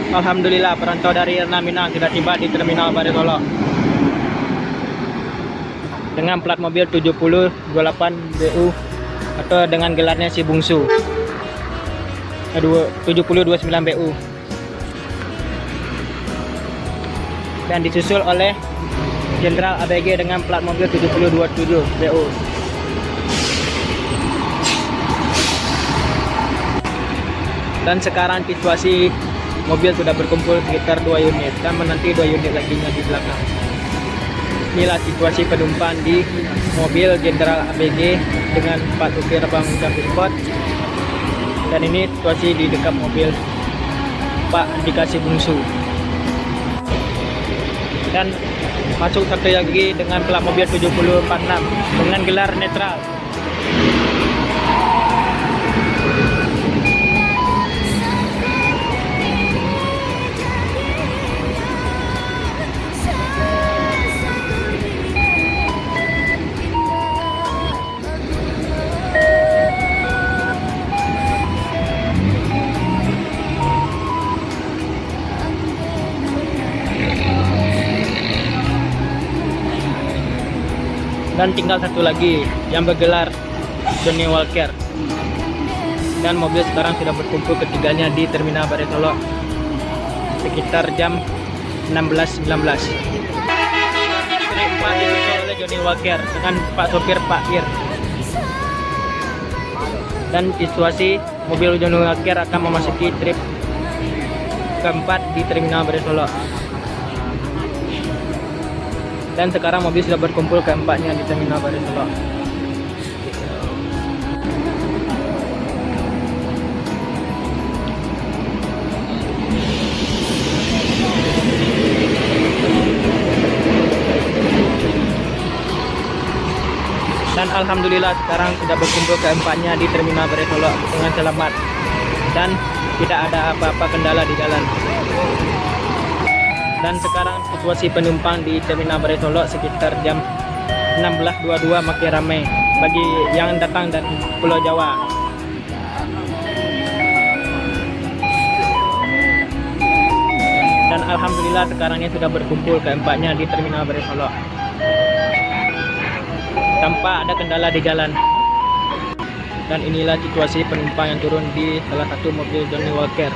Alhamdulillah, perantau dari Erna Minang sudah tiba di Terminal Bare Solo dengan plat mobil 7028 BU atau dengan gelarnya si Bungsu 7029 BU, dan disusul oleh Jenderal ABG dengan plat mobil 7027 BU. Dan sekarang situasi mobil sudah berkumpul sekitar 2 unit dan menanti 2 unit lagi di belakang. Inilah situasi penumpang di mobil Jenderal ABG dengan Pak supir Bang Jambi Sport. Dan ini situasi di dekat mobil Pak Dikasih Bungsu. Dan masuk satu lagi dengan plat mobil 7046 dengan gelar netral. Dan tinggal satu lagi yang bergelar Johnny Walker. Dan mobil sekarang sudah berkumpul ketiganya di Terminal Bare Solo sekitar jam 16.19. Trip 4 disusul oleh Johnny Walker dengan Pak sopir Pak Ir. Dan situasi mobil Johnny Walker akan memasuki trip keempat di Terminal Bare Solo. Dan sekarang mobil sudah berkumpul keempatnya di Terminal Bare Solo. Dan alhamdulillah sekarang sudah berkumpul keempatnya di Terminal Bare Solo dengan selamat dan tidak ada apa-apa kendala di jalan. Dan sekarang situasi penumpang di Terminal Bare Solo sekitar jam 16.22 makin ramai bagi yang datang dari Pulau Jawa. Dan alhamdulillah sekarang ini sudah berkumpul keempatnya di Terminal Bare Solo tanpa ada kendala di jalan. Dan inilah situasi penumpang yang turun di salah satu mobil Johnny Walker.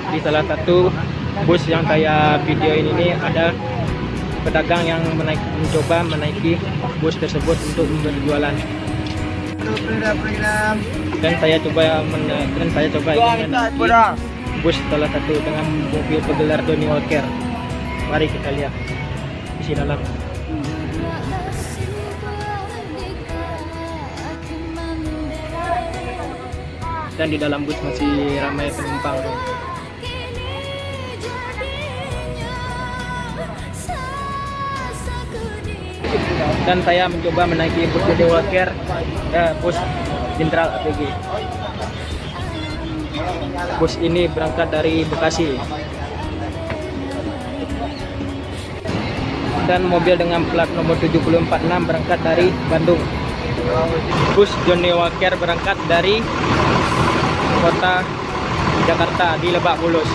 Di salah satu bus yang saya videoin ini ada pedagang yang mencoba menaiki bus tersebut untuk berjualan. Dan saya coba ingin menaiki bus salah satu dengan mobil bergelar Johnny Walker. Mari kita lihat isi dalam. Dan di dalam bus masih ramai penumpang. Dan saya mencoba menaiki bus Johnny Walker, bus Jenderal ABG. Bus ini berangkat dari Bekasi. Dan mobil dengan plat nomor 7046 berangkat dari Bandung. Bus Johnny Walker berangkat dari kota Jakarta di Lebak Bulus.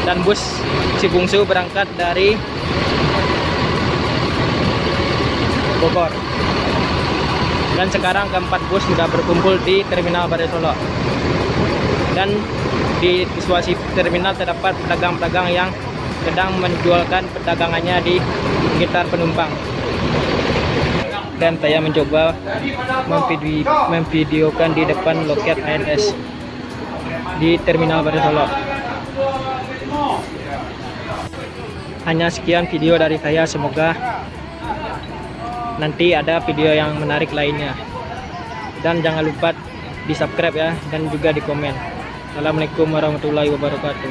Dan bus si Bungsu berangkat dari Bogor. Dan sekarang keempat bus sudah berkumpul di Terminal Bare Solo. Dan di situasi terminal terdapat pedagang-pedagang yang sedang menjualkan perdagangannya di sekitar penumpang. Dan saya mencoba memvideokan di depan loket ANS di Terminal Bare Solo. Hanya sekian video dari saya, semoga nanti ada video yang menarik lainnya. Dan jangan lupa di subscribe ya, dan juga di komen. Assalamualaikum warahmatullahi wabarakatuh.